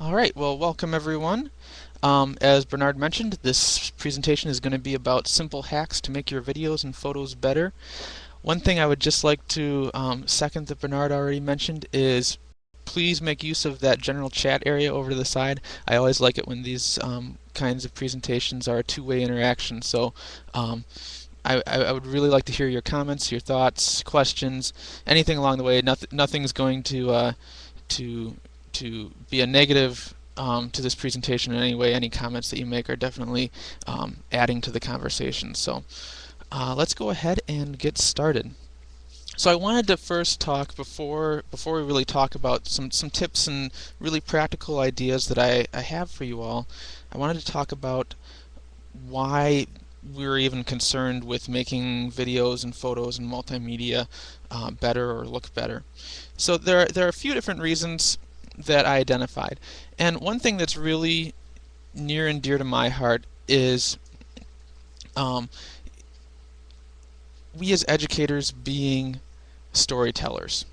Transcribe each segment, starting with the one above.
All right, well, welcome everyone. As Bernard mentioned, this presentation is going to be about simple hacks to make your videos and photos better. One thing I would just like to second that Bernard already mentioned is please make use of that general chat area over to the side. I always like it when these kinds of presentations are a two-way interaction. So I would really like to hear your comments, your thoughts, questions, anything along the way. Nothing's going to to be a negative to this presentation in any way. Any comments that you make are definitely adding to the conversation. So let's go ahead and get started. So I wanted to first talk before we really talk about some tips and really practical ideas that I have for you all. I wanted to talk about why we're even concerned with making videos and photos and multimedia better or look better. So there are a few different reasons that I identified. And one thing that's really near and dear to my heart is um, we as educators being storytellers.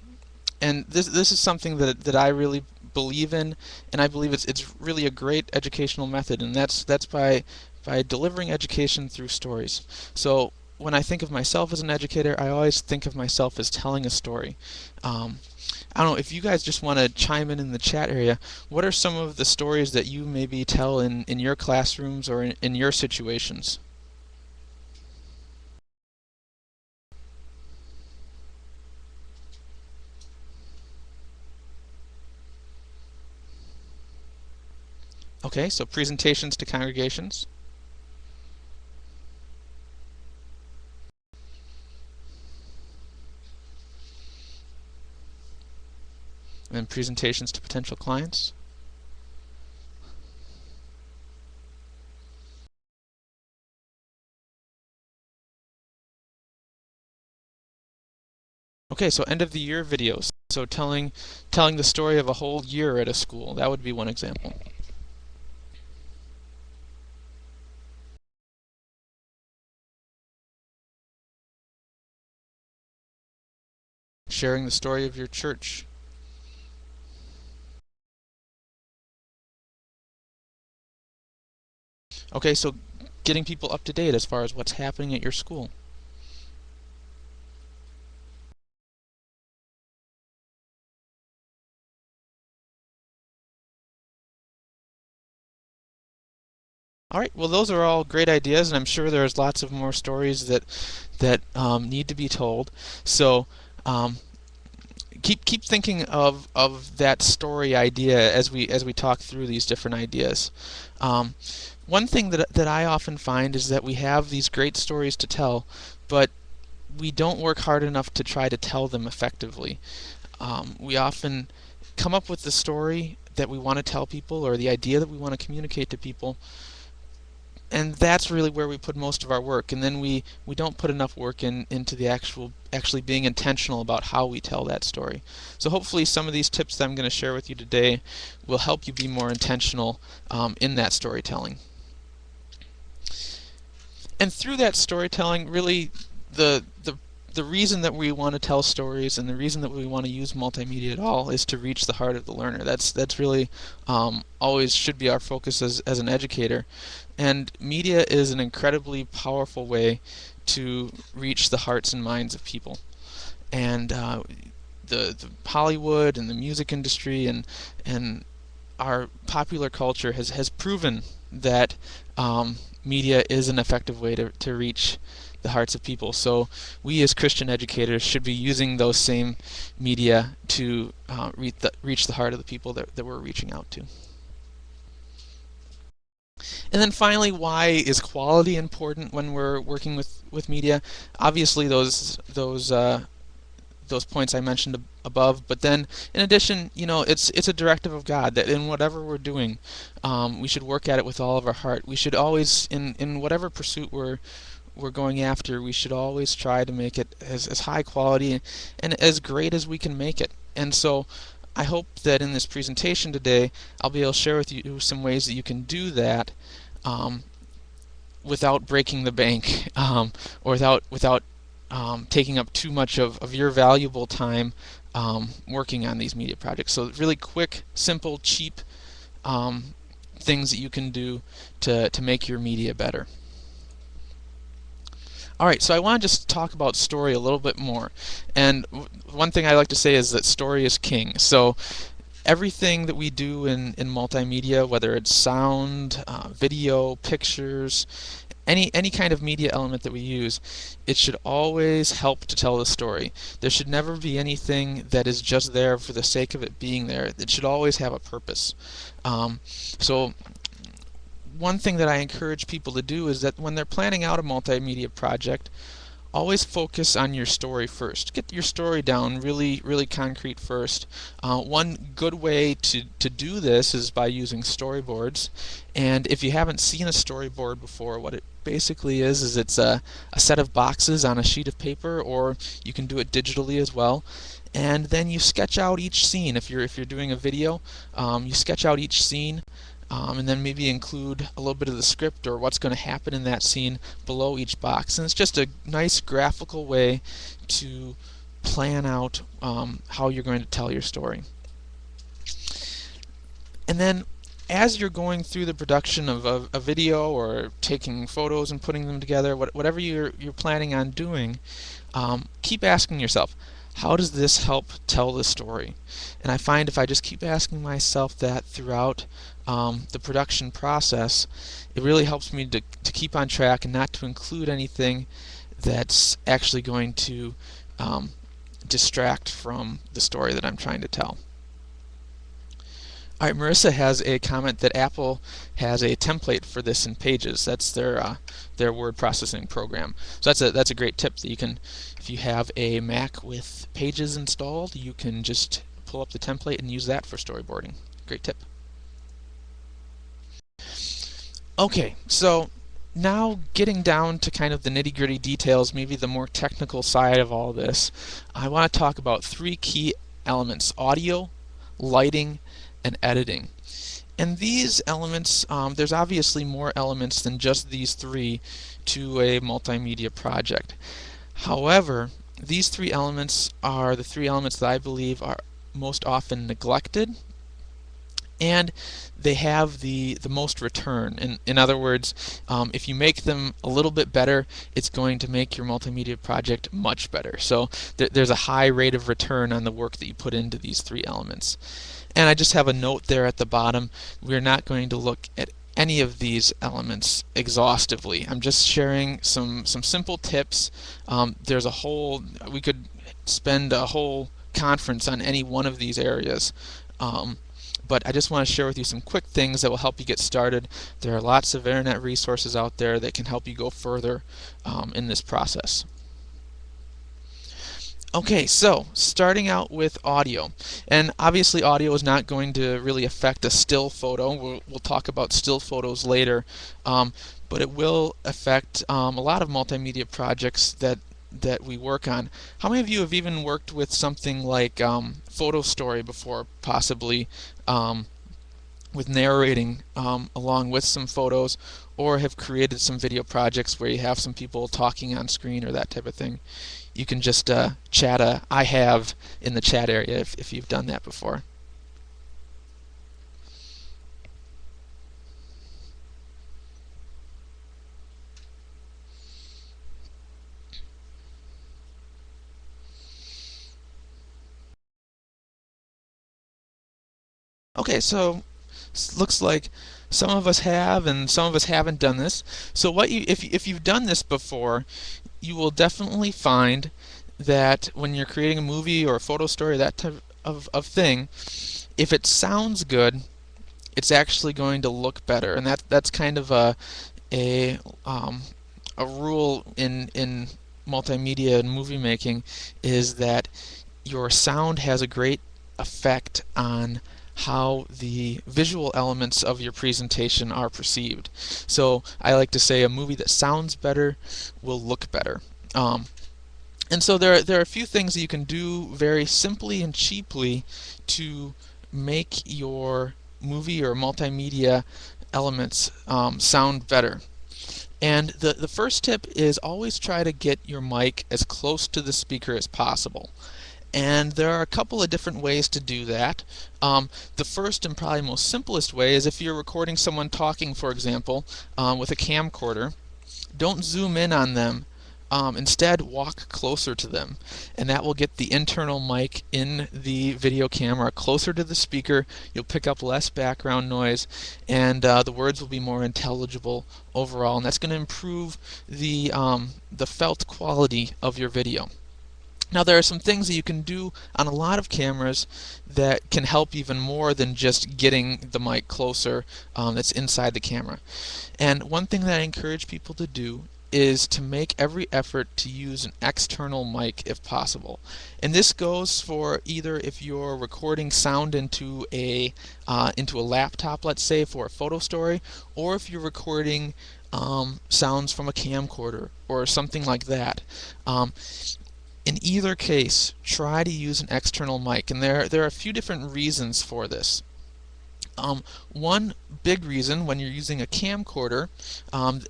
And this is something that I really believe in, and I believe it's really a great educational method, and that's by delivering education through stories. So when I think of myself as an educator, I always think of myself as telling a story. I don't know if you guys just want to chime in the chat area. What are some of the stories that you maybe tell in your classrooms or in your situations? Okay, so presentations to congregations. And presentations to potential clients. Okay, so end of the year videos. So telling the story of a whole year at a school. That would be one example. Sharing the story of your church. Okay, so getting people up to date as far as what's happening at your school. All right, well, those are all great ideas, and I'm sure there's lots of more stories that need to be told. So um, keep thinking of that story idea as we talk through these different ideas. Um, One thing that I often find is that we have these great stories to tell, but we don't work hard enough to try to tell them effectively. We often come up with the story that we want to tell people or the idea that we want to communicate to people, and that's really where we put most of our work. And then we don't put enough work into the actually being intentional about how we tell that story. So hopefully some of these tips that I'm going to share with you today will help you be more intentional in that storytelling. And through that storytelling, really the reason that we want to tell stories and the reason that we want to use multimedia at all is to reach the heart of the learner. That's really always should be our focus as an educator. And media is an incredibly powerful way to reach the hearts and minds of people. And the Hollywood and the music industry and our popular culture has proven that media is an effective way to reach the hearts of people. So we as Christian educators should be using those same media to reach the heart of the people that we're reaching out to. And then finally, why is quality important when we're working with media? Obviously, those points I mentioned above. But then, in addition, it's a directive of God that in whatever we're doing, we should work at it with all of our heart. We should always, in whatever pursuit we're going after, we should always try to make it as high quality and as great as we can make it. And so I hope that in this presentation today, I'll be able to share with you some ways that you can do that without breaking the bank or without taking up too much of your valuable time working on these media projects. So really quick, simple, cheap things that you can do to make your media better. Alright, so I want to just talk about story a little bit more. And one thing I like to say is that story is king. So everything that we do in multimedia, whether it's sound, video, pictures, any kind of media element that we use, it should always help to tell the story. There should never be anything that is just there for the sake of it being there. It should always have a purpose. So one thing that I encourage people to do is that when they're planning out a multimedia project, always focus on your story first. Get your story down really concrete first. One good way to do this is by using storyboards. And if you haven't seen a storyboard before, what it basically is it's a set of boxes on a sheet of paper, or you can do it digitally as well. And then you sketch out each scene. If you're doing a video, you sketch out each scene. And then maybe include a little bit of the script or what's going to happen in that scene below each box. And it's just a nice graphical way to plan out how you're going to tell your story. And then as you're going through the production of a video or taking photos and putting them together, whatever you're planning on doing, keep asking yourself, how does this help tell the story? And I find if I just keep asking myself that throughout the production process, it really helps me to keep on track and not to include anything that's actually going to distract from the story that I'm trying to tell. Alright, Marissa has a comment that Apple has a template for this in Pages. That's their word processing program. So that's a great tip that you can, if you have a Mac with Pages installed, you can just pull up the template and use that for storyboarding. Great tip. Okay, so now getting down to kind of the nitty-gritty details, maybe the more technical side of all this, I want to talk about three key elements: audio, lighting, and editing. And these elements, there's obviously more elements than just these three to a multimedia project. However, these three elements are the three elements that I believe are most often neglected, and they have the most return. In other words, if you make them a little bit better, it's going to make your multimedia project much better. So there's a high rate of return on the work that you put into these three elements. And I just have a note there at the bottom. We're not going to look at any of these elements exhaustively. I'm just sharing some simple tips. There's a whole, we could spend a whole conference on any one of these areas. But I just want to share with you some quick things that will help you get started. There are lots of internet resources out there that can help you go further in this process. Okay, so starting out with audio, and obviously audio is not going to really affect a still photo. We'll talk about still photos later, but it will affect a lot of multimedia projects that we work on. How many of you have even worked with something like PhotoStory before, possibly with narrating along with some photos, or have created some video projects where you have some people talking on screen or that type of thing? You can just chat a I have in the chat area if you've done that before. Okay, so looks like some of us have and some of us haven't done this. So what if you've done this before, you will definitely find that when you're creating a movie or a photo story, that type of thing, if it sounds good, it's actually going to look better. And that's kind of a rule in multimedia and movie making, is that your sound has a great effect on how the visual elements of your presentation are perceived. So I like to say a movie that sounds better will look better. And so there are a few things that you can do very simply and cheaply to make your movie or multimedia elements sound better. And the first tip is always try to get your mic as close to the speaker as possible. And there are a couple of different ways to do that. The first and probably most simplest way is if you're recording someone talking, for example, with a camcorder. Don't zoom in on them. Instead, walk closer to them, and that will get the internal mic in the video camera closer to the speaker. You'll pick up less background noise, and the words will be more intelligible overall, and that's going to improve the felt quality of your video. Now, there are some things that you can do on a lot of cameras that can help even more than just getting the mic closer that's inside the camera. And one thing that I encourage people to do is to make every effort to use an external mic if possible. And this goes for either if you're recording sound into a laptop, let's say, for a photo story, or if you're recording sounds from a camcorder or something like that. In either case, try to use an external mic, and there are a few different reasons for this. One big reason when you're using a camcorder,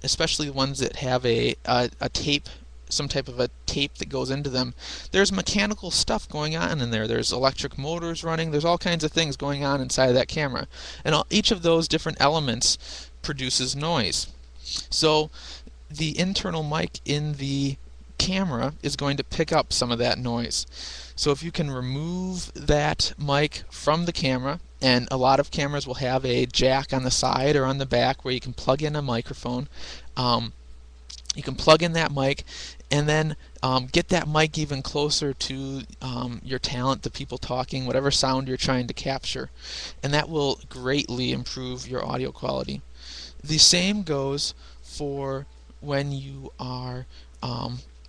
especially the ones that have a tape, some type of a tape that goes into them, there's mechanical stuff going on in there. There's electric motors running, there's all kinds of things going on inside of that camera. And each of those different elements produces noise. So the internal mic in the camera is going to pick up some of that noise. So if you can remove that mic from the camera, and a lot of cameras will have a jack on the side or on the back where you can plug in a microphone, you can plug in that mic and then get that mic even closer to your talent, the people talking, whatever sound you're trying to capture, and that will greatly improve your audio quality. The same goes for when you are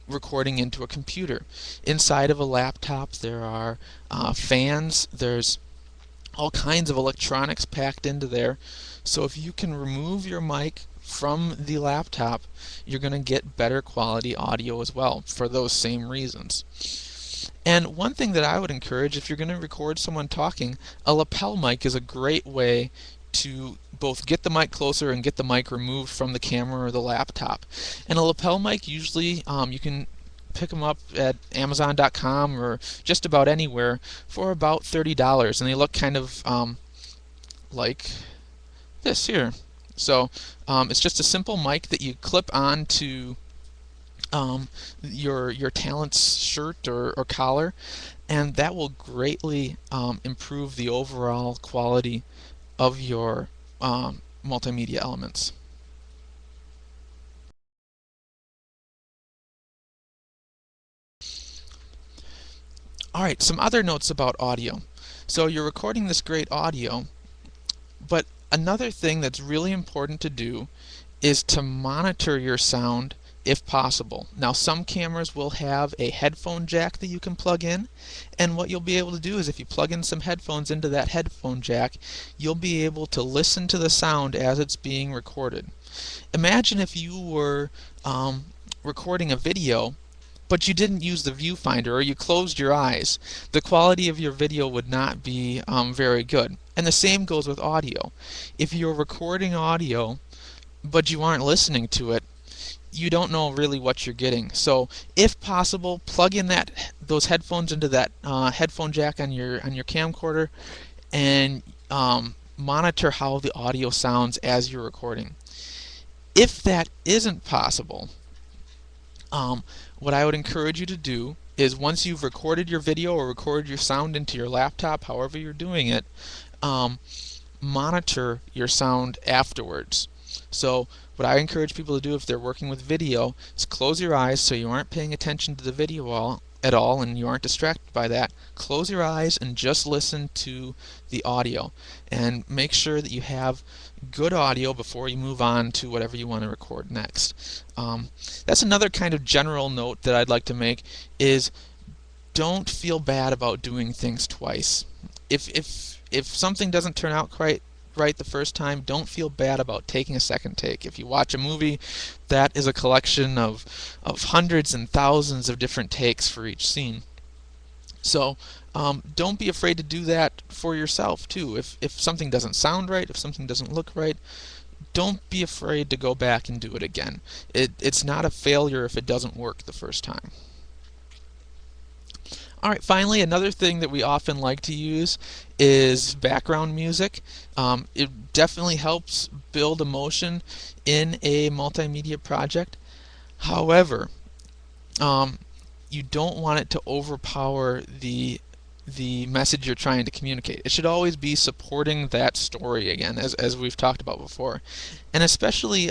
recording into a computer. Inside of a laptop there are fans, there's all kinds of electronics packed into there. So if you can remove your mic from the laptop, you're going to get better quality audio as well for those same reasons. And one thing that I would encourage, if you're going to record someone talking, a lapel mic is a great way to both get the mic closer and get the mic removed from the camera or the laptop. And a lapel mic, usually you can pick them up at Amazon.com or just about anywhere for about $30, and they look kind of like this here. So it's just a simple mic that you clip onto your talent's shirt or collar, and that will greatly improve the overall quality of your multimedia elements. Alright, some other notes about audio. So you're recording this great audio, but another thing that's really important to do is to monitor your sound if possible. Now, some cameras will have a headphone jack that you can plug in, and what you'll be able to do is if you plug in some headphones into that headphone jack, you'll be able to listen to the sound as it's being recorded. Imagine if you were recording a video but you didn't use the viewfinder, or you closed your eyes. The quality of your video would not be very good. And the same goes with audio. If you're recording audio but you aren't listening to it, you don't know really what you're getting. So if possible, plug in those headphones into that headphone jack on your camcorder, and monitor how the audio sounds as you're recording. If that isn't possible, what I would encourage you to do is, once you've recorded your video or recorded your sound into your laptop, however you're doing it, monitor your sound afterwards. So what I encourage people to do if they're working with video is close your eyes so you aren't paying attention to the video at all and you aren't distracted by that. Close your eyes and just listen to the audio, and make sure that you have good audio before you move on to whatever you want to record next. That's another kind of general note that I'd like to make, is don't feel bad about doing things twice. If something doesn't turn out quite right the first time, don't feel bad about taking a second take. If you watch a movie, that is a collection of hundreds and thousands of different takes for each scene. So don't be afraid to do that for yourself too. If something doesn't sound right, if something doesn't look right, don't be afraid to go back and do it again. It's not a failure if it doesn't work the first time. Alright, finally, another thing that we often like to use is background music. It definitely helps build emotion in a multimedia project. However, um, you don't want it to overpower the message you're trying to communicate. It should always be supporting that story again, as we've talked about before. And especially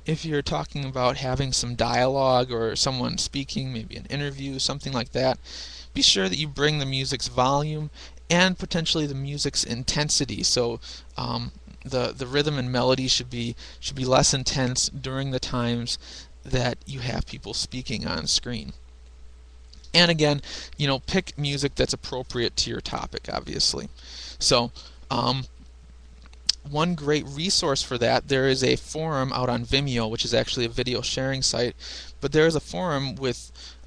if you're talking about having some dialogue or someone speaking, maybe an interview, something like that, be sure that you bring the music's volume and potentially the music's intensity. So the rhythm and melody should be less intense during the times that you have people speaking on screen. And again, pick music that's appropriate to your topic, obviously. So, one great resource for that, there is a forum out on Vimeo, which is actually a video sharing site, but there is a forum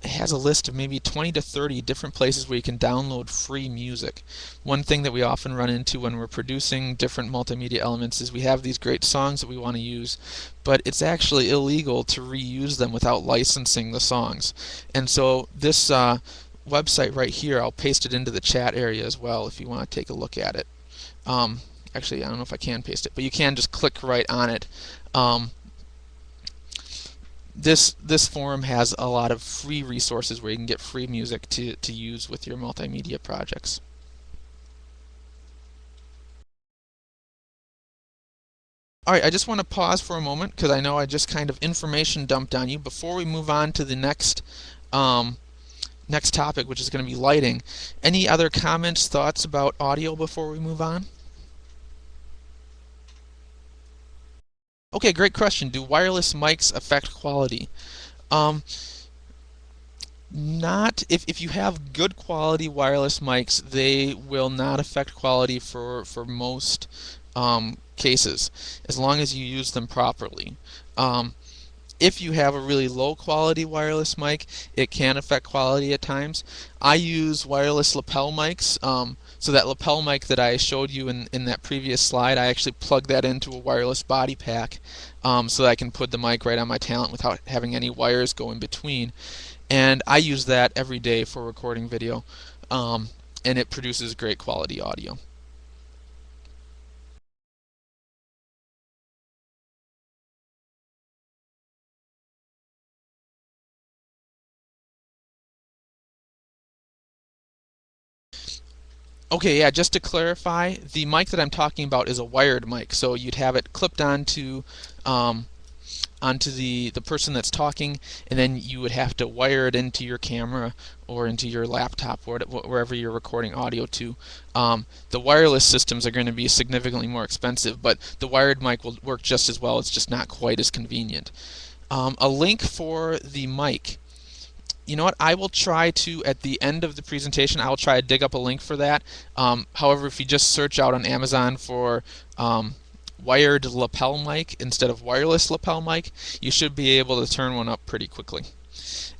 it has a list of maybe 20 to 30 different places where you can download free music. One thing that we often run into when we're producing different multimedia elements is we have these great songs that we want to use, but it's actually illegal to reuse them without licensing the songs. And so this website right here, I'll paste it into the chat area as well if you want to take a look at it. Actually, I don't know if I can paste it, but you can just click right on it. This forum has a lot of free resources where you can get free music to use with your multimedia projects. Alright, I just want to pause for a moment because I know I just kind of information dumped on you. Before we move on to the next topic, which is going to be lighting, any other comments, thoughts about audio before we move on? Okay, great question. Do wireless mics affect quality? Um, Not if you have good quality wireless mics, they will not affect quality for most cases, as long as you use them properly. Um, if you have a really low quality wireless mic, it can affect quality at times. I use wireless lapel mics. So that lapel mic that I showed you in that previous slide, I actually plug that into a wireless body pack so that I can put the mic right on my talent without having any wires go in between. And I use that every day for recording video, and it produces great quality audio. Okay, yeah, just to clarify, the mic that I'm talking about is a wired mic, so you'd have it clipped um, onto the person that's talking, and then you would have to wire it into your camera or into your laptop or wherever you're recording audio to. The wireless systems are going to be significantly more expensive, but the wired mic will work just as well. It's just not quite as convenient. A link for the mic. You know what? I will try to, at the end of the presentation, I will try to dig up a link for that. However, if you just search out on Amazon for wired lapel mic instead of wireless lapel mic, you should be able to turn one up pretty quickly.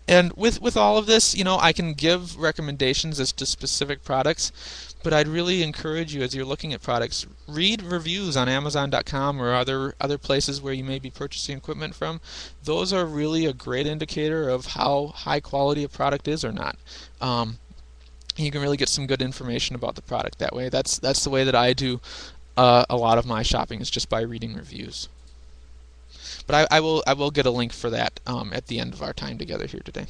And with all of this, I can give recommendations as to specific products, but I'd really encourage you as you're looking at products, read reviews on Amazon.com or other places where you may be purchasing equipment from. Those are really a great indicator of how high quality a product is or not. You can really get some good information about the product that way. That's the way that I do a lot of my shopping, is just by reading reviews. But I will get a link for that at the end of our time together here today.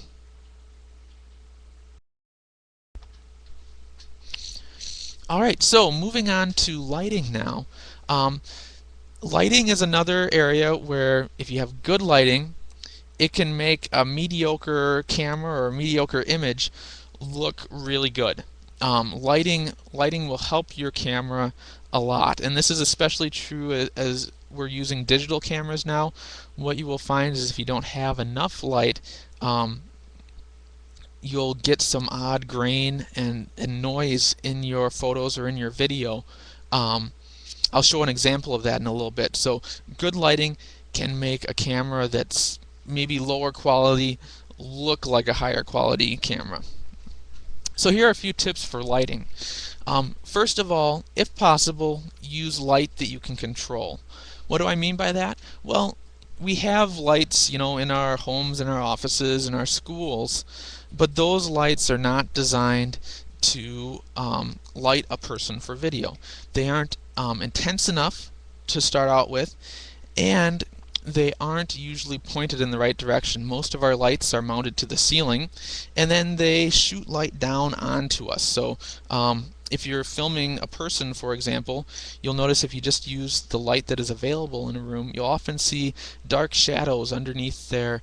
Alright, so moving on to lighting now. Lighting is another area where if you have good lighting, it can make a mediocre camera or a mediocre image look really good. Lighting will help your camera a lot, and this is especially true as we're using digital cameras now. What you will find is if you don't have enough light, you'll get some odd grain and noise in your photos or in your video. I'll show an example of that in a little bit. So good lighting can make a camera that's maybe lower quality look like a higher quality camera. So here are a few tips for lighting. First of all, if possible, use light that you can control. What do I mean by that? Well, we have lights, in our homes, in our offices, in our schools, but those lights are not designed to light a person for video. They aren't intense enough to start out with, and they aren't usually pointed in the right direction. Most of our lights are mounted to the ceiling, and then they shoot light down onto us. So if you're filming a person, for example, you'll notice if you just use the light that is available in a room, you'll often see dark shadows underneath their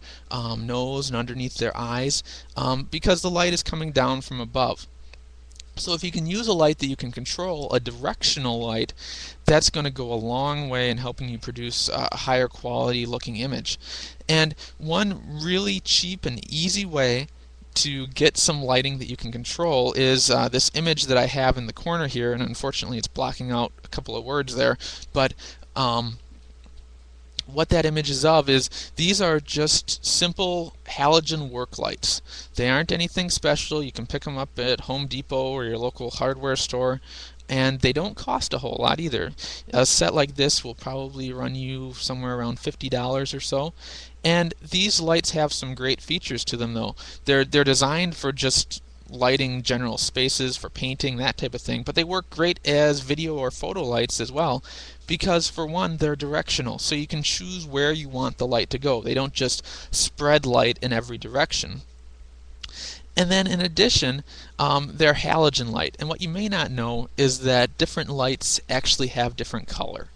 nose and underneath their eyes because the light is coming down from above. So if you can use a light that you can control, a directional light, that's going to go a long way in helping you produce a higher quality looking image. And one really cheap and easy way to get some lighting that you can control is this image that I have in the corner here, and unfortunately it's blocking out a couple of words there, but what that image is of is these are just simple halogen work lights. They aren't anything special. You can pick them up at Home Depot or your local hardware store, and they don't cost a whole lot either. A set like this will probably run you somewhere around $50 or so. And these lights have some great features to them though. They're designed for just lighting general spaces, for painting, that type of thing, but they work great as video or photo lights as well, because for one, they're directional, so you can choose where you want the light to go. They don't just spread light in every direction. And then in addition, they're halogen light. And what you may not know is that different lights actually have different color.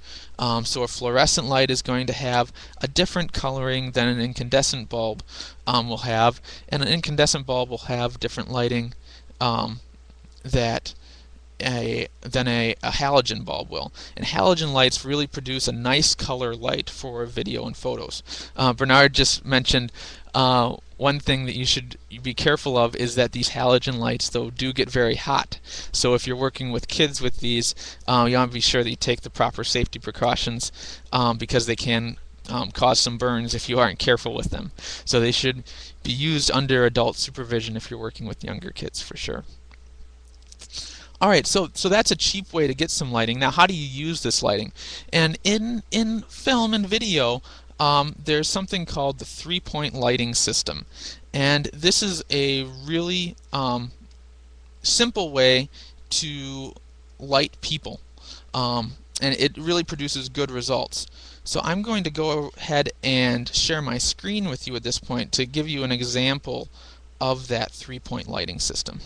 So a fluorescent light is going to have a different coloring than an incandescent bulb will have, and an incandescent bulb will have different lighting than a halogen bulb will. And halogen lights really produce a nice color light for video and photos. Bernard just mentioned one thing that you should be careful of is that these halogen lights though do get very hot. So if you're working with kids with these, you want to be sure that you take the proper safety precautions because they can cause some burns if you aren't careful with them. So they should be used under adult supervision if you're working with younger kids for sure. Alright, so that's a cheap way to get some lighting. Now how do you use this lighting? And in film and video, there's something called the three-point lighting system. And this is a really simple way to light people. And it really produces good results. So I'm going to go ahead and share my screen with you at this point to give you an example of that three-point lighting system.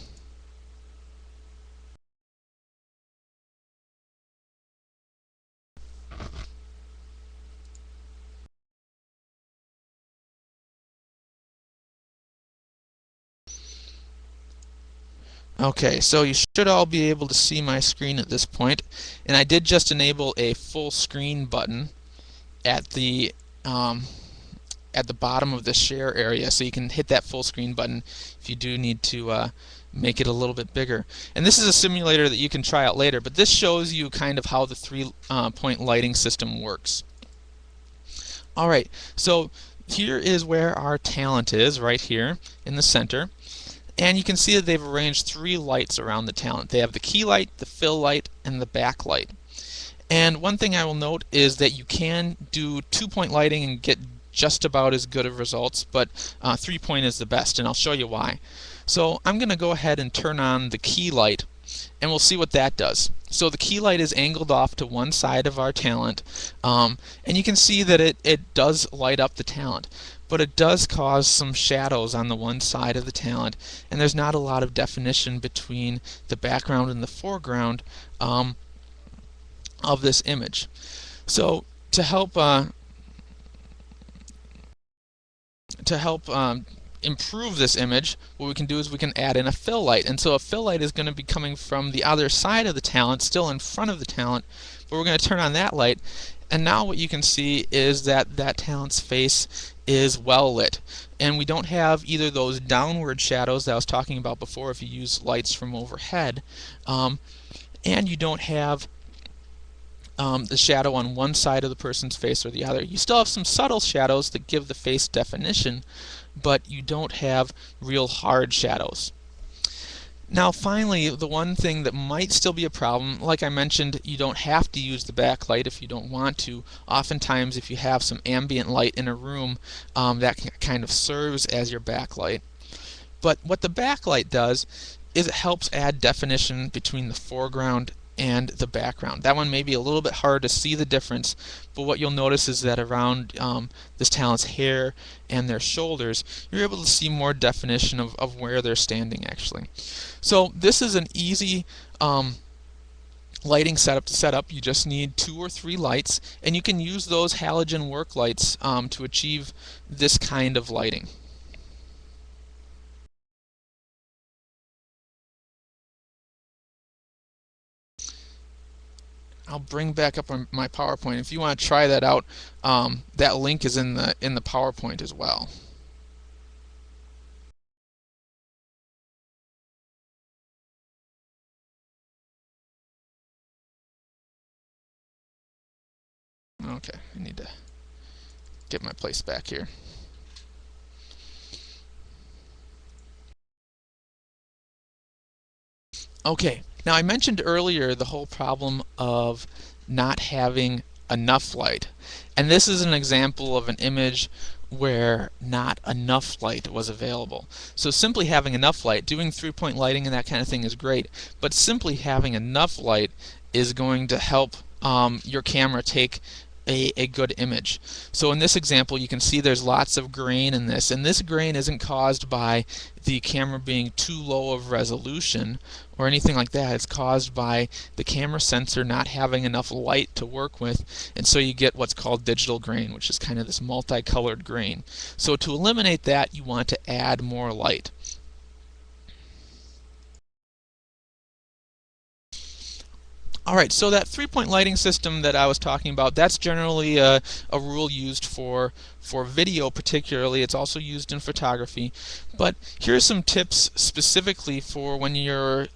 Okay, so you should all be able to see my screen at this point, and I did just enable a full screen button at the bottom of the share area, so you can hit that full screen button if you do need to make it a little bit bigger. And this is a simulator that you can try out later, but this shows you kind of how the three-point lighting system works. Alright, so here is where our talent is, right here in the center. And you can see that they've arranged three lights around the talent. They have the key light, the fill light, and the backlight. And one thing I will note is that you can do two-point lighting and get just about as good of results, but three-point is the best, and I'll show you why. So I'm going to go ahead and turn on the key light, and we'll see what that does. So the key light is angled off to one side of our talent, and you can see that it does light up the talent. But it does cause some shadows on the one side of the talent, and there's not a lot of definition between the background and the foreground of this image. So to help improve this image, what we can do is we can add in a fill light. And so a fill light is going to be coming from the other side of the talent, still in front of the talent, but we're going to turn on that light. And now what you can see is that that talent's face is well lit. And we don't have either those downward shadows that I was talking about before if you use lights from overhead, and you don't have the shadow on one side of the person's face or the other. You still have some subtle shadows that give the face definition, but you don't have real hard shadows. Now finally, the one thing that might still be a problem, like I mentioned, you don't have to use the backlight if you don't want to. Oftentimes if you have some ambient light in a room, that kind of serves as your backlight. But what the backlight does is it helps add definition between the foreground and the background. That one may be a little bit hard to see the difference, but what you'll notice is that around this talent's hair and their shoulders, you're able to see more definition of where they're standing actually. So this is an easy lighting setup to set up. You just need 2 or 3 lights, and you can use those halogen work lights to achieve this kind of lighting. I'll bring back up my PowerPoint. If you want to try that out, that link is in the PowerPoint as well. Okay, I need to get my place back here. Okay, now I mentioned earlier the whole problem of not having enough light. And this is an example of an image where not enough light was available. So simply having enough light, doing 3-point lighting and that kind of thing is great, but simply having enough light is going to help your camera take a good image. So in this example you can see there's lots of grain in this, and this grain isn't caused by the camera being too low of resolution or anything like that. It's caused by the camera sensor not having enough light to work with, and so you get what's called digital grain, which is kind of this multicolored grain. So to eliminate that, you want to add more light. Alright, so that 3-point lighting system that I was talking about, that's generally a rule used for video particularly. It's also used in photography. But here's some tips specifically for when you're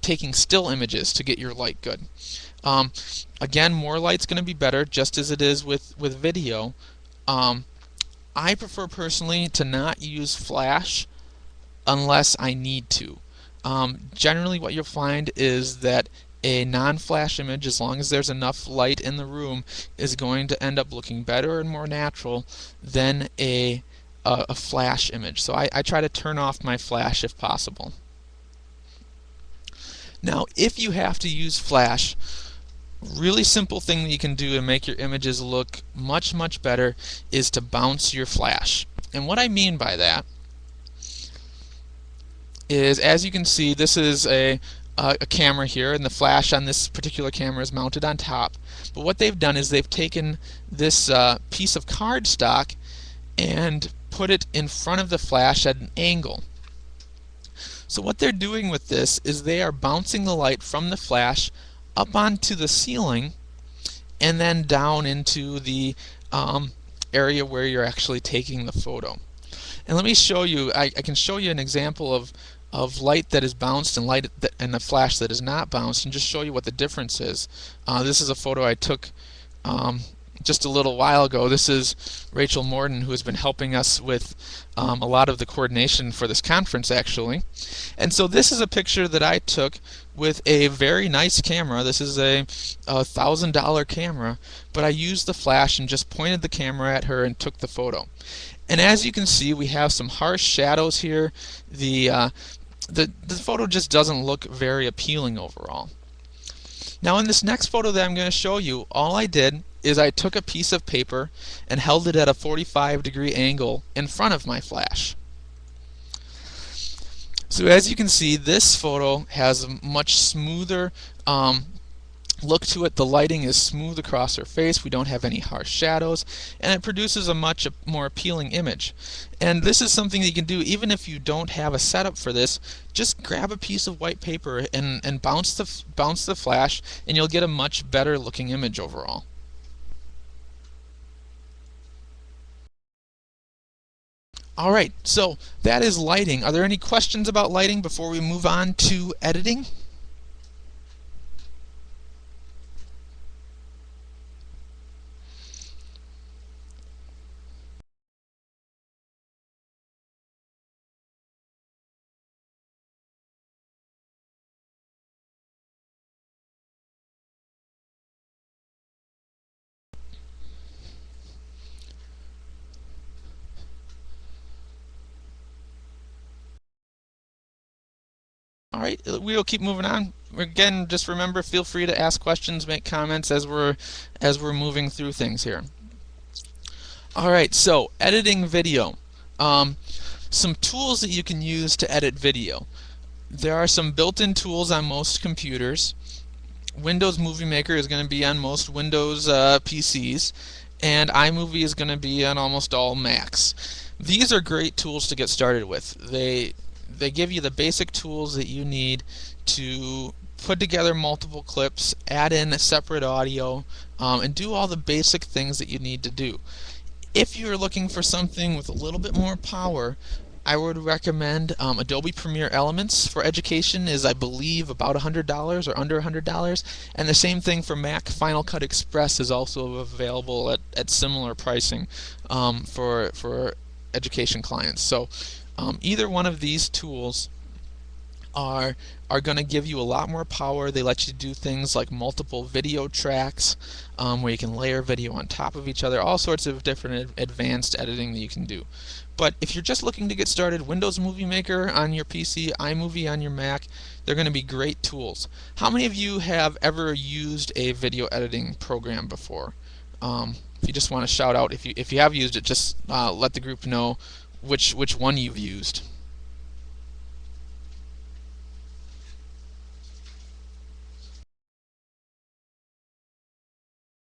taking still images to get your light good. Again, more light's going to be better, just as it is with video. I prefer personally to not use flash unless I need to. Generally what you'll find is that a non-flash image, as long as there's enough light in the room, is going to end up looking better and more natural than a flash image. So I try to turn off my flash if possible. Now if you have to use flash, really simple thing that you can do to make your images look much better is to bounce your flash. And what I mean by that is, as you can see, this is a camera here, and the flash on this particular camera is mounted on top. But what they've done is they've taken this piece of cardstock and put it in front of the flash at an angle. So what they're doing with this is they are bouncing the light from the flash up onto the ceiling and then down into the area where you're actually taking the photo. And let me show you, I can show you an example of light that is bounced and light and a flash that is not bounced, and just show you what the difference is. This is a photo I took just a little while ago. This is Rachel Morden, who has been helping us with a lot of the coordination for this conference actually. And so this is a picture that I took with a very nice camera. This is a $1,000 camera, but I used the flash and just pointed the camera at her and took the photo. And as you can see, we have some harsh shadows here. The photo just doesn't look very appealing overall. Now in this next photo that I'm going to show you, all I did is I took a piece of paper and held it at a 45-degree angle in front of my flash. So as you can see, this photo has a much smoother look to it. The lighting is smooth across her face. We don't have any harsh shadows, and it produces a much more appealing image. And this is something that you can do even if you don't have a setup for this. Just grab a piece of white paper and bounce the flash, and you'll get a much better looking image overall. Alright, so that is lighting. Are there any questions about lighting before we move on to editing? Alright, we'll keep moving on. Again, just remember, feel free to ask questions, make comments as we're moving through things here. Alright, so editing video. Some tools that you can use to edit video. There are some built-in tools on most computers. Windows Movie Maker is going to be on most Windows PCs, and iMovie is going to be on almost all Macs. These are great tools to get started with. They give you the basic tools that you need to put together multiple clips, add in a separate audio, and do all the basic things that you need to do. If you're looking for something with a little bit more power, I would recommend Adobe Premiere Elements for education is, I believe, about $100 or under $100, and the same thing for Mac. Final Cut Express is also available at similar pricing for education clients. So either one of these tools are going to give you a lot more power. They let you do things like multiple video tracks, where you can layer video on top of each other, all sorts of different advanced editing that you can do. But if you're just looking to get started, Windows Movie Maker on your PC, iMovie on your Mac, they're going to be great tools. How many of you have ever used a video editing program before? If you just want to shout out, if you have used it, just let the group know which one you've used.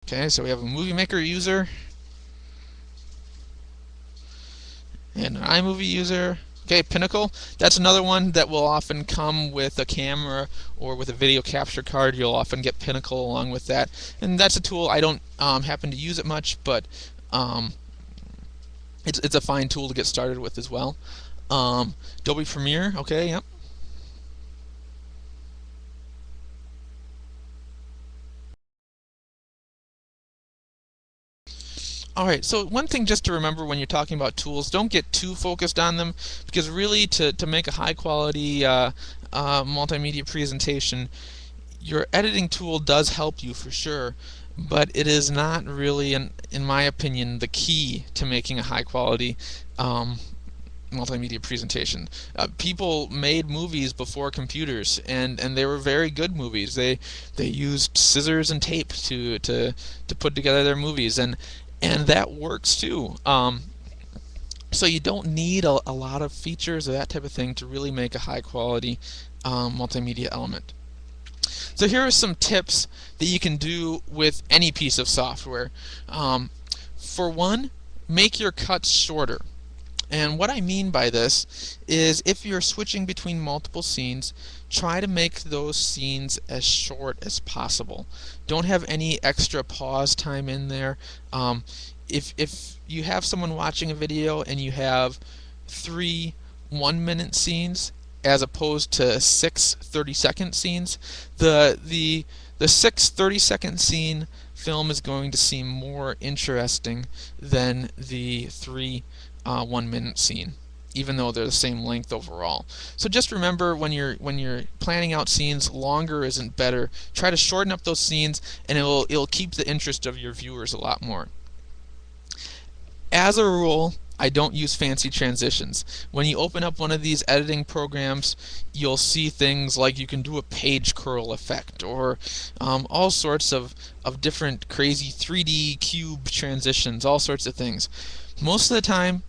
Okay, so we have a Movie Maker user and an iMovie user. Okay, Pinnacle, that's another one that will often come with a camera or with a video capture card. You'll often get Pinnacle along with that. And that's a tool. I don't happen to use it much, but it's a fine tool to get started with as well. Adobe Premiere, okay, yep. Alright, so one thing just to remember when you're talking about tools, don't get too focused on them, because really to make a high quality multimedia presentation, your editing tool does help you for sure, but it is not really, in my opinion, the key to making a high quality multimedia presentation. People made movies before computers, and they were very good movies. They used scissors and tape to put together their movies, and that works too. So you don't need a lot of features or that type of thing to really make a high quality multimedia element. So here are some tips that you can do with any piece of software. For one, make your cuts shorter. And what I mean by this is, if you're switching between multiple scenes, try to make those scenes as short as possible. Don't have any extra pause time in there. If you have someone watching a video and you have 3 1-minute scenes as opposed to 6 30-second scenes, the 6 30-second scene film is going to seem more interesting than the 3 1-minute scene, even though they're the same length overall. So just remember, when you're planning out scenes, longer isn't better. Try to shorten up those scenes, and it'll keep the interest of your viewers a lot more. As a rule, I don't use fancy transitions. When you open up one of these editing programs, you'll see things like you can do a page curl effect, or all sorts of different crazy 3D cube transitions, all sorts of things. Most of the time,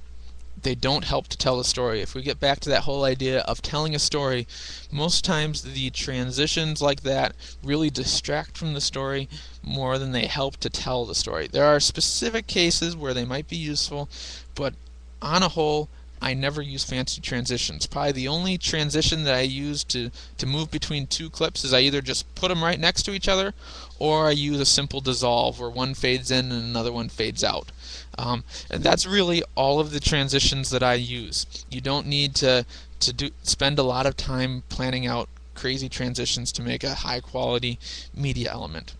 they don't help to tell a story. If we get back to that whole idea of telling a story, most times the transitions like that really distract from the story more than they help to tell the story. There are specific cases where they might be useful, but on a whole, I never use fancy transitions. Probably the only transition that I use to move between two clips is I either just put them right next to each other, or I use a simple dissolve where one fades in and another one fades out. And that's really all of the transitions that I use. You don't need to spend a lot of time planning out crazy transitions to make a high quality media element.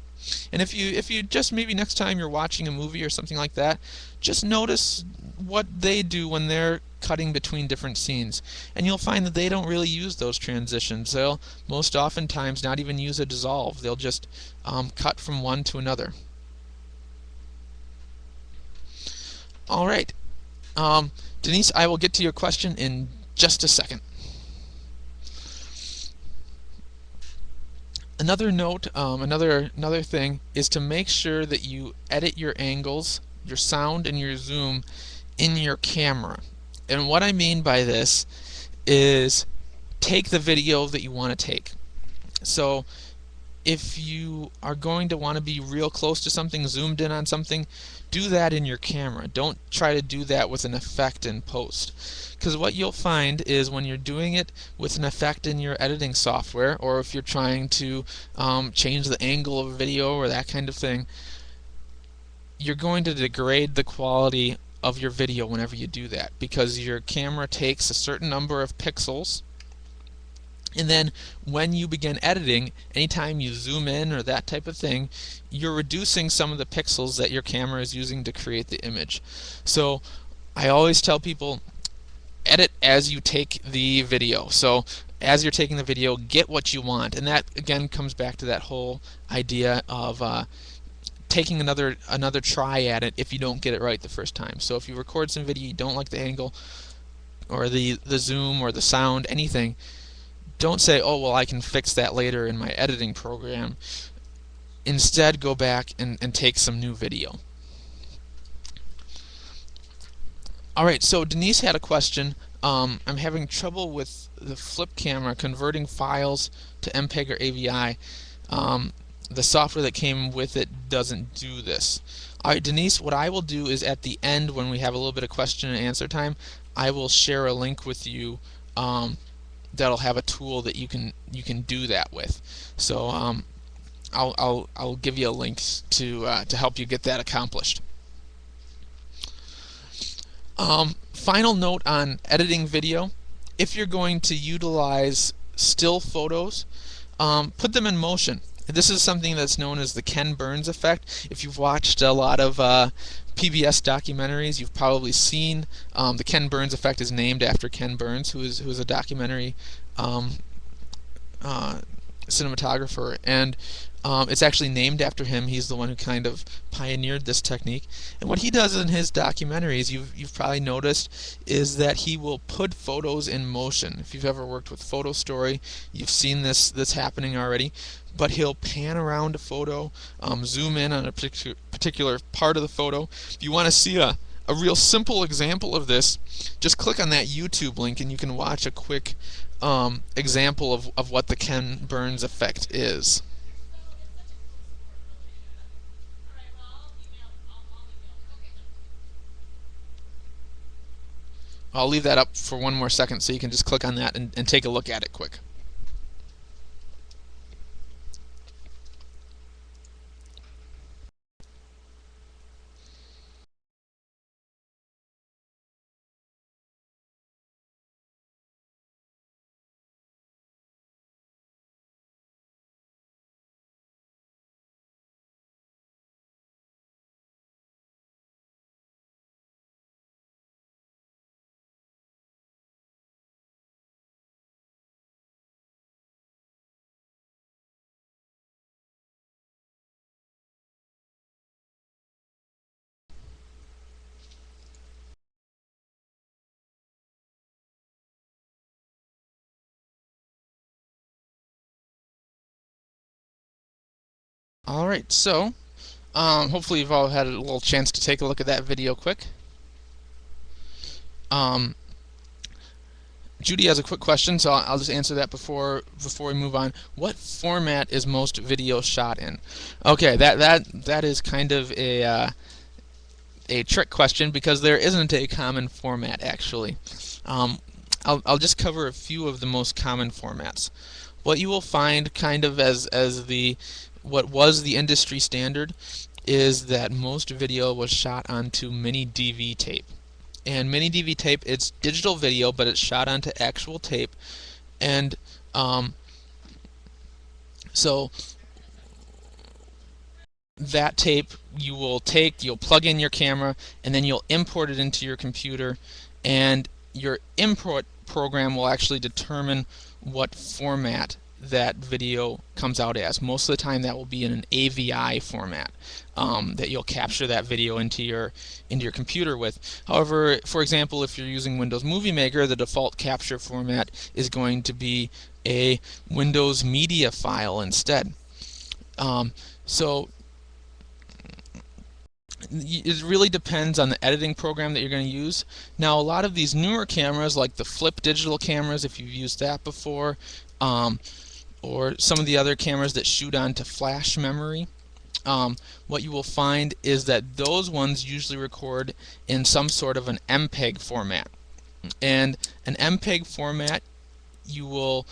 And if you just, maybe next time you're watching a movie or something like that, just notice what they do when they're cutting between different scenes, and you'll find that they don't really use those transitions. They'll most oftentimes not even use a dissolve. They'll just cut from one to another. Alright, Denise, I will get to your question in just a second. Another note, another thing is to make sure that you edit your angles, your sound, and your zoom in your camera. And what I mean by this is take the video that you want to take. So if you are going to want to be real close to something, zoomed in on something, do that in your camera. Don't try to do that with an effect in post. Because what you'll find is when you're doing it with an effect in your editing software, or if you're trying to change the angle of a video or that kind of thing, you're going to degrade the quality of your video whenever you do that, because your camera takes a certain number of pixels, and then when you begin editing, anytime you zoom in or that type of thing, you're reducing some of the pixels that your camera is using to create the image. So I always tell people, edit as you take the video. So as you're taking the video, get what you want. And that again comes back to that whole idea of taking another try at it if you don't get it right the first time. So if you record some video, you don't like the angle or the zoom or the sound, anything, don't say, oh, well, I can fix that later in my editing program. Instead, go back and take some new video. Alright, so Denise had a question. I'm having trouble with the flip camera converting files to MPEG or AVI. The software that came with it doesn't do this. Alright, Denise, what I will do is at the end, when we have a little bit of question and answer time, I will share a link with you that'll have a tool that you can do that with. So I'll give you a link to help you get that accomplished. Final note on editing video: if you're going to utilize still photos, put them in motion. This is something that's known as the Ken Burns effect. If you've watched a lot of PBS documentaries, you've probably seen the Ken Burns effect is named after Ken Burns, who is a documentary cinematographer, and it's actually named after him. He's the one who kind of pioneered this technique. And what he does in his documentaries, you've probably noticed, is that he will put photos in motion. If you've ever worked with Photo Story, you've seen this happening already. But he'll pan around a photo, zoom in on a particular part of the photo. If you want to see a real simple example of this, just click on that YouTube link and you can watch a quick example of what the Ken Burns effect is. I'll leave that up for one more second so you can just click on that and take a look at it quick. Alright, so hopefully you've all had a little chance to take a look at that video quick. Judy has a quick question, so I'll just answer that before we move on. What format is most video shot in? Okay, that is kind of a trick question, because there isn't a common format actually. I'll just cover a few of the most common formats. What you will find kind of as what was the industry standard is that most video was shot onto mini DV tape. And mini DV tape, it's digital video, but it's shot onto actual tape. And so that tape you'll plug in your camera, and then you'll import it into your computer, and your import program will actually determine what format that video comes out as. Most of the time that will be in an AVI format that you'll capture that video into your computer with. However, for example, if you're using Windows Movie Maker, the default capture format is going to be a Windows media file instead. So it really depends on the editing program that you're going to use. Now, a lot of these newer cameras, like the flip digital cameras, if you've used that before, or some of the other cameras that shoot onto flash memory, what you will find is that those ones usually record in some sort of an MPEG format. And an MPEG format, you will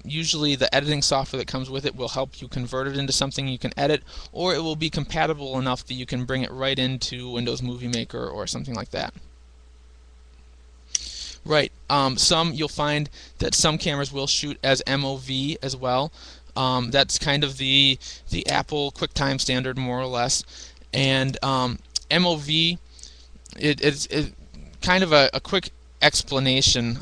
usually the editing software that comes with it will help you convert it into something you can edit, or it will be compatible enough that you can bring it right into Windows Movie Maker or something like that. Right. You'll find that some cameras will shoot as MOV as well. That's kind of the Apple QuickTime standard, more or less. And MOV, it's kind of a quick explanation.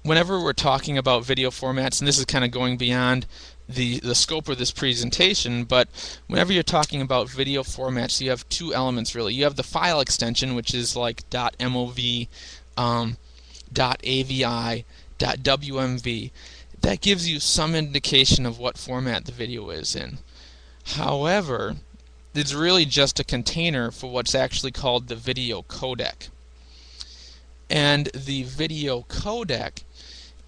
Whenever we're talking about video formats, and this is kind of going beyond the scope of this presentation, but whenever you're talking about video formats, you have two elements really. You have the file extension, which is like .mov, .avi, .wmv. That gives you some indication of what format the video is in. However, it's really just a container for what's actually called the video codec. And the video codec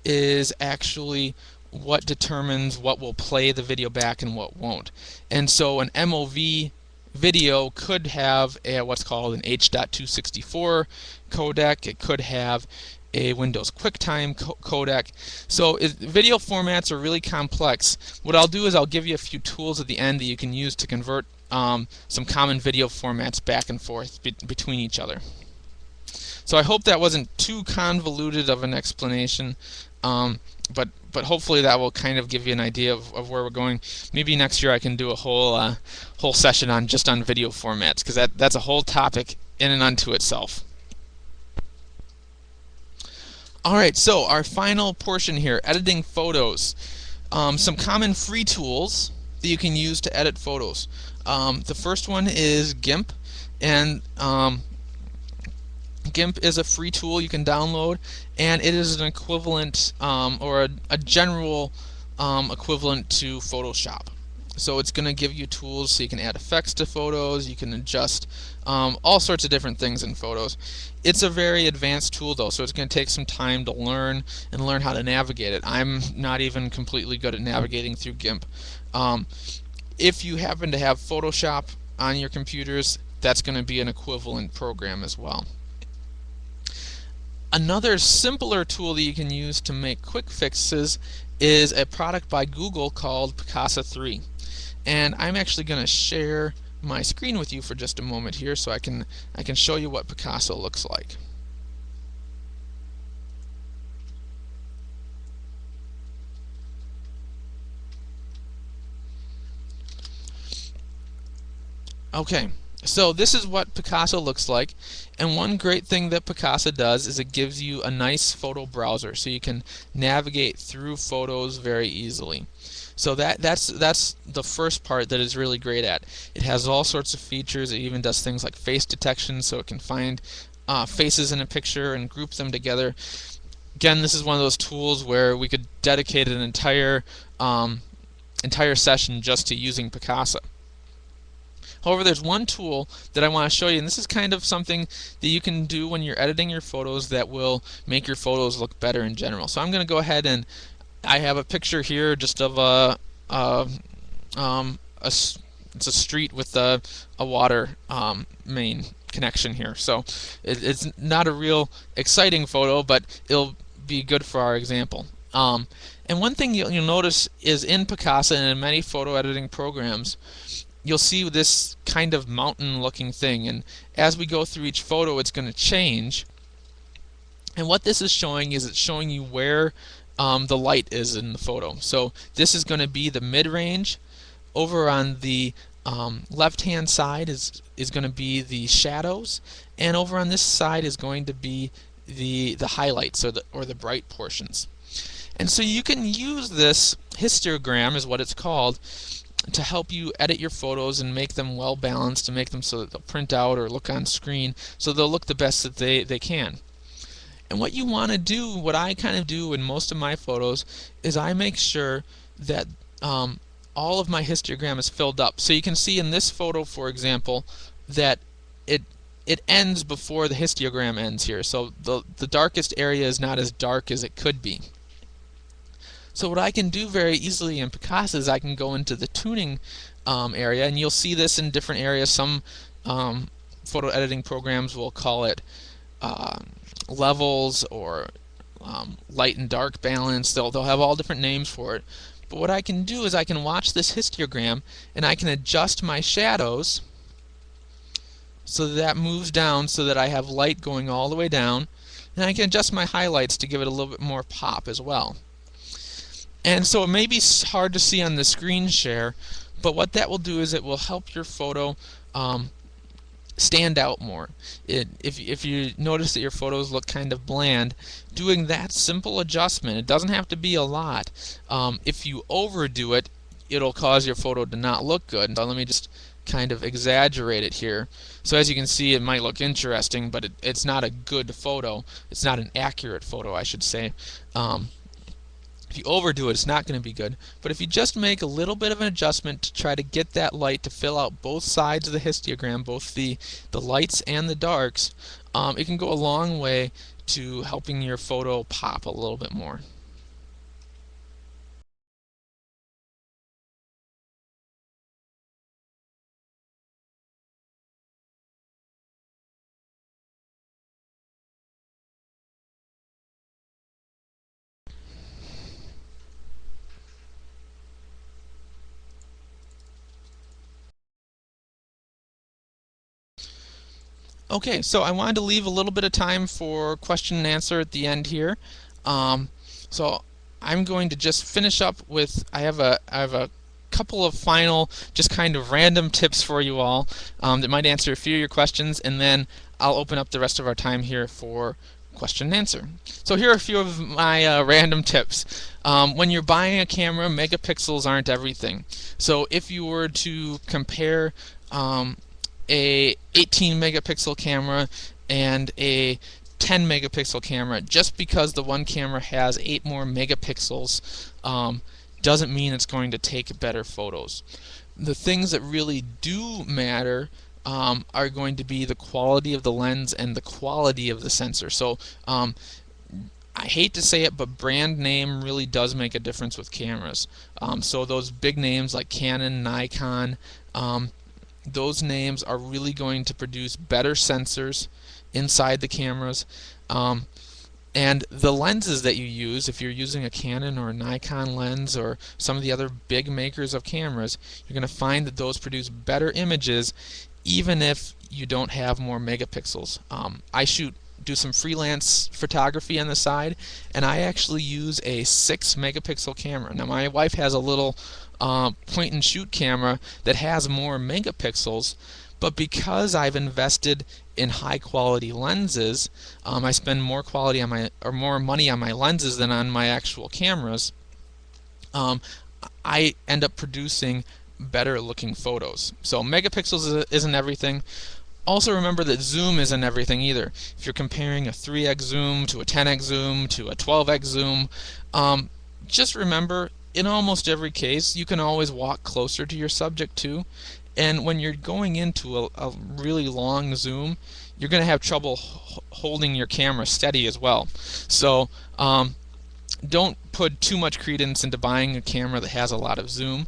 is actually what determines what will play the video back and what won't. And so an MOV video could have what's called an H.264 codec. It could have a Windows QuickTime codec. So video formats are really complex. What I'll do is I'll give you a few tools at the end that you can use to convert some common video formats back and forth between each other. So I hope that wasn't too convoluted of an explanation, but hopefully that will kind of give you an idea of where we're going. Maybe next year I can do a whole session on just on video formats, because that's a whole topic in and unto itself. Alright, so our final portion here, editing photos. Some common free tools that you can use to edit photos. The first one is GIMP, and GIMP is a free tool you can download, and it is an equivalent or a general equivalent to Photoshop. So it's going to give you tools so you can add effects to photos, you can adjust all sorts of different things in photos. It's a very advanced tool though, so it's going to take some time to learn how to navigate it. I'm not even completely good at navigating through GIMP. If you happen to have Photoshop on your computers, that's going to be an equivalent program as well. Another simpler tool that you can use to make quick fixes is a product by Google called Picasa 3. And I'm actually going to share my screen with you for just a moment here so I can show you what Picasa looks like. Okay, so this is what Picasa looks like, and one great thing that Picasa does is it gives you a nice photo browser so you can navigate through photos very easily. So that's the first part that is really great at. It has all sorts of features. It even does things like face detection, so it can find faces in a picture and group them together. Again, this is one of those tools where we could dedicate an entire session just to using Picasa. However, there's one tool that I want to show you, and this is kind of something that you can do when you're editing your photos that will make your photos look better in general. So I'm going to go ahead, and I have a picture here just of it's a street with a water main connection here. So it's not a real exciting photo, but it'll be good for our example. And one thing you'll notice is in Picasa and in many photo editing programs, you'll see this kind of mountain looking thing, and as we go through each photo it's going to change. And what this is showing is it's showing you where the light is in the photo. So this is going to be the mid-range. Over on the left hand side is going to be the shadows, and over on this side is going to be the highlights or the bright portions. And so you can use this histogram, is what it's called, to help you edit your photos and make them well balanced, to make them so that they'll print out or look on screen so they'll look the best that they can. And what you want to do, what I kind of do in most of my photos, is I make sure that all of my histogram is filled up. So you can see in this photo, for example, that it ends before the histogram ends here. So the darkest area is not as dark as it could be. So what I can do very easily in Picasa is I can go into the tuning area, and you'll see this in different areas. Some photo editing programs will call it levels or light and dark balance. They'll have all different names for it. But what I can do is I can watch this histogram and I can adjust my shadows so that moves down so that I have light going all the way down, and I can adjust my highlights to give it a little bit more pop as well. And so it may be hard to see on the screen share, but what that will do is it will help your photo stand out more. If you notice that your photos look kind of bland, doing that simple adjustment, it doesn't have to be a lot. If you overdo it, it'll cause your photo to not look good. So let me just kind of exaggerate it here. So as you can see, it might look interesting, but it's not a good photo. It's not an accurate photo, I should say. If you overdo it, it's not going to be good. But if you just make a little bit of an adjustment to try to get that light to fill out both sides of the histogram, both the lights and the darks, it can go a long way to helping your photo pop a little bit more. Okay, so I wanted to leave a little bit of time for question and answer at the end here. So I'm going to just finish up with, I have a couple of final, just kind of random tips for you all that might answer a few of your questions, and then I'll open up the rest of our time here for question and answer. So here are a few of my random tips. When you're buying a camera, megapixels aren't everything. So if you were to compare a 18 megapixel camera and a 10 megapixel camera, just because the one camera has 8 more megapixels doesn't mean it's going to take better photos. The things that really do matter are going to be the quality of the lens and the quality of the sensor. So I hate to say it, but brand name really does make a difference with cameras. So those big names like Canon, Nikon, those names are really going to produce better sensors inside the cameras. And the lenses that you use, if you're using a Canon or a Nikon lens or some of the other big makers of cameras, you're going to find that those produce better images even if you don't have more megapixels. I do some freelance photography on the side, and I actually use a 6 megapixel camera. Now my wife has a little point and shoot camera that has more megapixels, but because I've invested in high quality lenses, I spend more more money on my lenses than on my actual cameras. I end up producing better looking photos. So megapixels isn't everything. Also remember that zoom isn't everything either. If you're comparing a 3x zoom to a 10x zoom to a 12x zoom, just remember in almost every case you can always walk closer to your subject too. And when you're going into a really long zoom, you're going to have trouble holding your camera steady as well. So don't put too much credence into buying a camera that has a lot of zoom.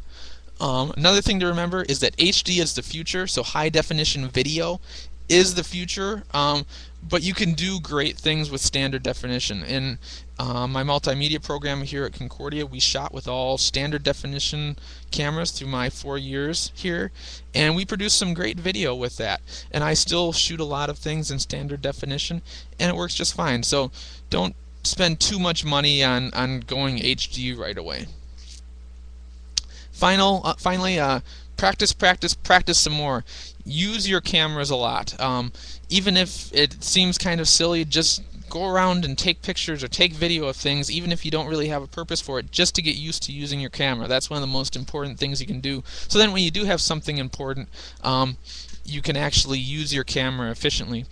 Another thing to remember is that HD is the future, so high definition video is the future, but you can do great things with standard definition. In my multimedia program here at Concordia, we shot with all standard definition cameras through my 4 years here, and we produced some great video with that. And I still shoot a lot of things in standard definition, and it works just fine. So don't spend too much money on going HD right away. Finally, practice some more. Use your cameras a lot. Even if it seems kind of silly, just go around and take pictures or take video of things, even if you don't really have a purpose for it, just to get used to using your camera. That's one of the most important things you can do. So then when you do have something important, you can actually use your camera efficiently.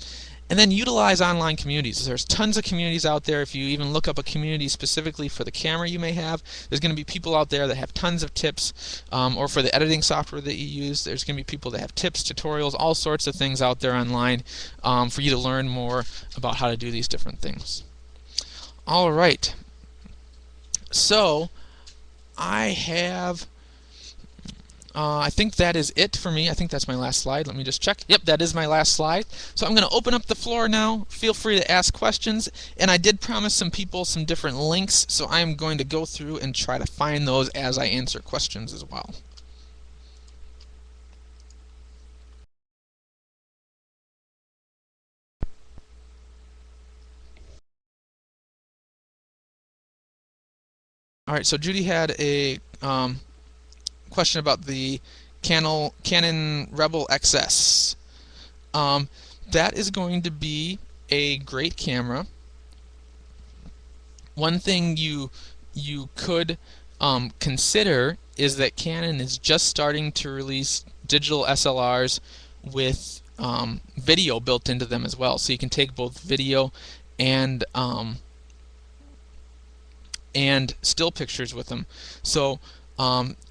And then utilize online communities. There's tons of communities out there. If you even look up a community specifically for the camera you may have, there's going to be people out there that have tons of tips, or for the editing software that you use, there's going to be people that have tips, tutorials, all sorts of things out there online for you to learn more about how to do these different things. All right. So I think that is it for me. I think that's my last slide. Let me just check. Yep, that is my last slide. So I'm going to open up the floor now. Feel free to ask questions. And I did promise some people some different links, so I am going to go through and try to find those as I answer questions as well. All right, so Judy had a question about the Canon Rebel XS. That is going to be a great camera. One thing you could consider is that Canon is just starting to release digital SLRs with video built into them as well, so you can take both video and still pictures with them. So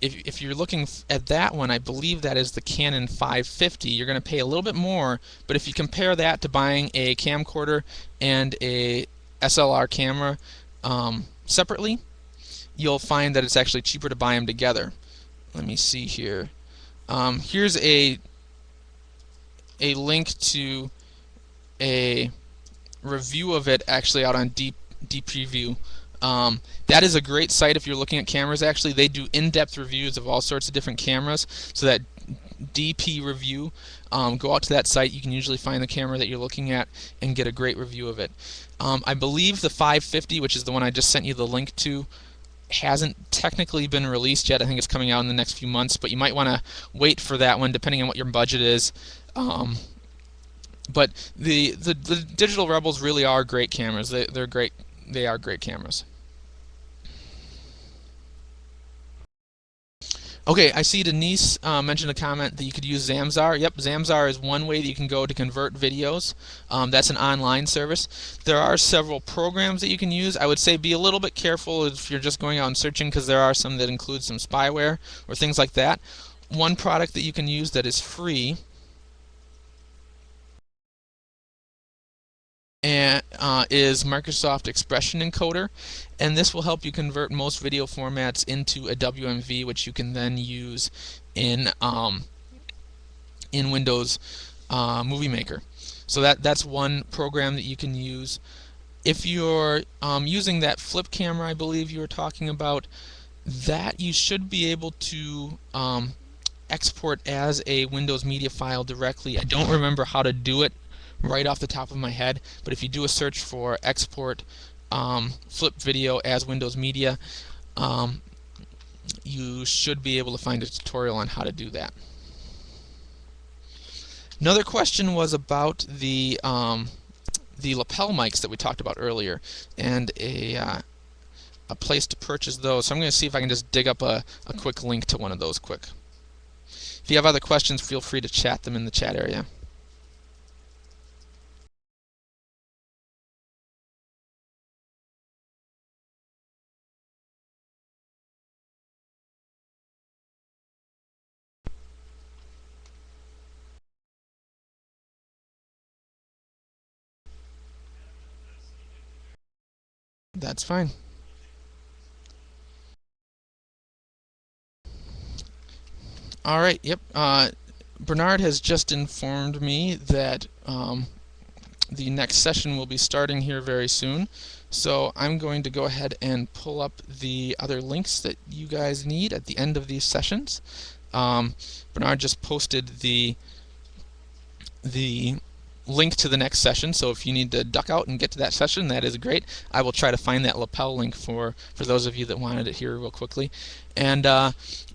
if you're looking at that one, I believe that is the Canon 550. You're going to pay a little bit more, but if you compare that to buying a camcorder and a SLR camera separately, you'll find that it's actually cheaper to buy them together. Let me see here. Here's a link to a review of it actually out on DPreview. That is a great site if you're looking at cameras. Actually, they do in-depth reviews of all sorts of different cameras. So that DP review, go out to that site. You can usually find the camera that you're looking at and get a great review of it. I believe the 550, which is the one I just sent you the link to, hasn't technically been released yet. I think it's coming out in the next few months, but you might want to wait for that one depending on what your budget is. But the digital Rebels really are great cameras. They're great. They are great cameras. Okay, I see Denise mentioned a comment that you could use Zamzar. Yep, Zamzar is one way that you can go to convert videos. That's an online service. There are several programs that you can use. I would say be a little bit careful if you're just going out and searching, because there are some that include some spyware or things like that. One product that you can use that is free and is Microsoft Expression Encoder, and this will help you convert most video formats into a WMV, which you can then use in Windows Movie Maker. So that's one program that you can use. If you're using that flip camera, I believe you were talking about, that you should be able to export as a Windows media file directly. I don't remember how to do it right off the top of my head, but if you do a search for export flip video as Windows Media, you should be able to find a tutorial on how to do that. Another question was about the lapel mics that we talked about earlier, and a place to purchase those. So I'm going to see if I can just dig up a quick link to one of those quick. If you have other questions, feel free to chat them in the chat area. That's fine. All right, yep. Bernard has just informed me that the next session will be starting here very soon. So I'm going to go ahead and pull up the other links that you guys need at the end of these sessions. Bernard just posted the link to the next session, so if you need to duck out and get to that session, that is great. I will try to find that lapel link for those of you that wanted it here real quickly. And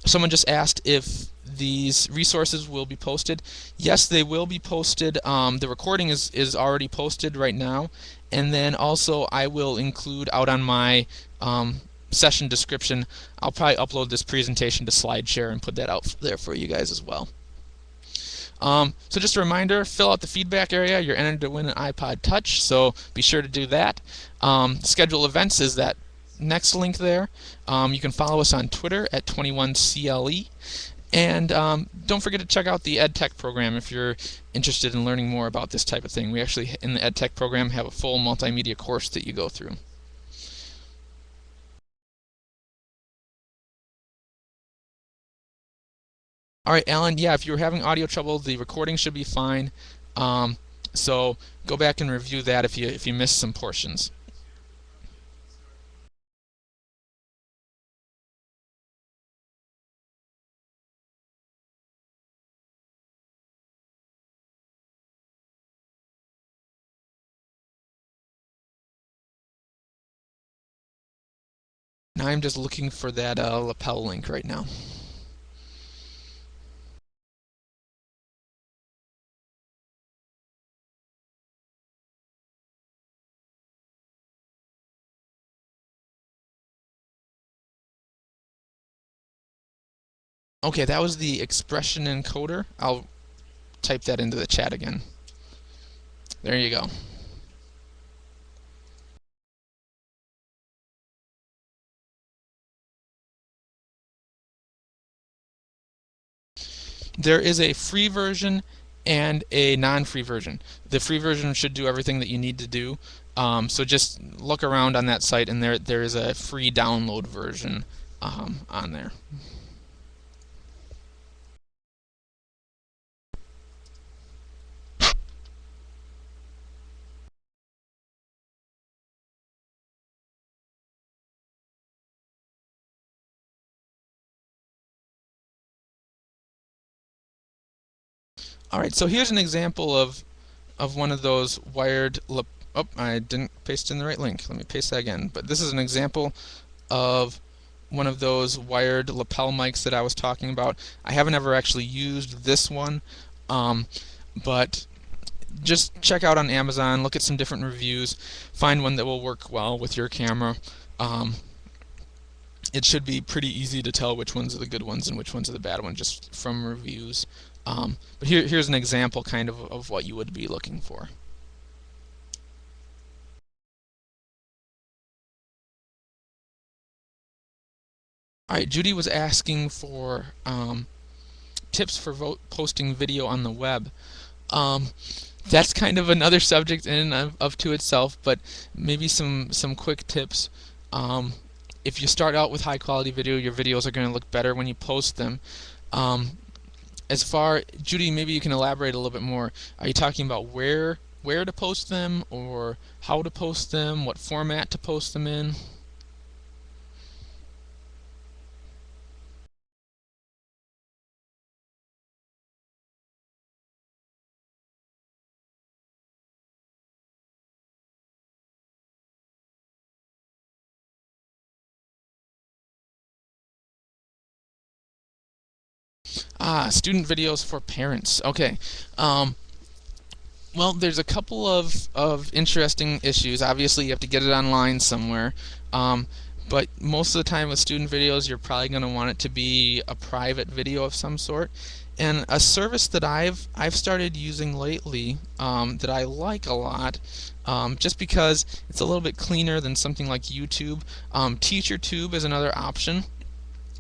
someone just asked if these resources will be posted. Yes, they will be posted. The recording is already posted right now, and then also I will include out on my session description, I'll probably upload this presentation to SlideShare and put that out there for you guys as well. So just a reminder, fill out the feedback area. You're entered to win an iPod Touch, so be sure to do that. Schedule events is that next link there. You can follow us on Twitter at 21CLE. And don't forget to check out the EdTech program if you're interested in learning more about this type of thing. We actually, in the EdTech program, have a full multimedia course that you go through. All right, Alan, yeah, if you were having audio trouble, the recording should be fine. Um, so go back and review that if you missed some portions. Now I'm just looking for that lapel link right now. Okay, that was the expression encoder. I'll type that into the chat again. There you go. There is a free version and a non-free version. The free version should do everything that you need to do. So just look around on that site, and there is a free download version on there. All right, so here's an example of one of those wired. Oh, I didn't paste in the right link. Let me paste that again. But this is an example of one of those wired lapel mics that I was talking about. I haven't ever actually used this one, but just check out on Amazon, look at some different reviews, find one that will work well with your camera. It should be pretty easy to tell which ones are the good ones and which ones are the bad ones just from reviews. But here's an example kind of what you would be looking for. Alright, Judy was asking for tips for posting video on the web. That's kind of another subject in and of to itself, but maybe some quick tips. If you start out with high quality video, your videos are going to look better when you post them. Judy, maybe you can elaborate a little bit more. Are you talking about where to post them, or how to post them, what format to post them in? Student videos for parents. Okay. Well, there's a couple of interesting issues. Obviously, you have to get it online somewhere. But most of the time with student videos, you're probably going to want it to be a private video of some sort. And a service that I've started using lately that I like a lot, just because it's a little bit cleaner than something like YouTube. TeacherTube is another option.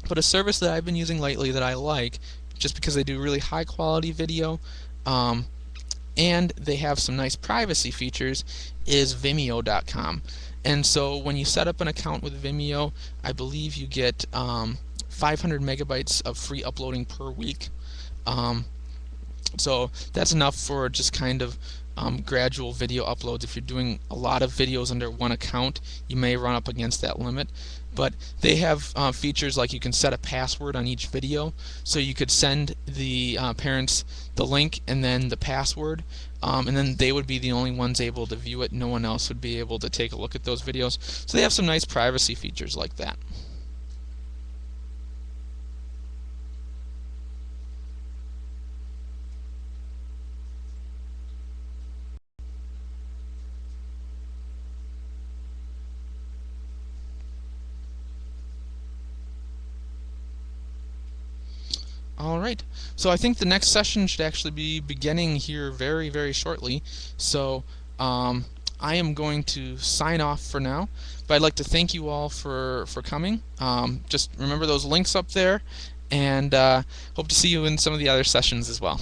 But a service that I've been using lately that I like, just because they do really high quality video, and they have some nice privacy features, is Vimeo.com. And so when you set up an account with Vimeo, I believe you get 500 megabytes of free uploading per week. So that's enough for just kind of gradual video uploads. If you're doing a lot of videos under one account, you may run up against that limit. But they have features like you can set a password on each video, so you could send the parents the link and then the password, and then they would be the only ones able to view it. No one else would be able to take a look at those videos. So they have some nice privacy features like that. All right. So I think the next session should actually be beginning here very, very shortly. So um, I am going to sign off for now. But I'd like to thank you all for coming. Just remember those links up there, and hope to see you in some of the other sessions as well.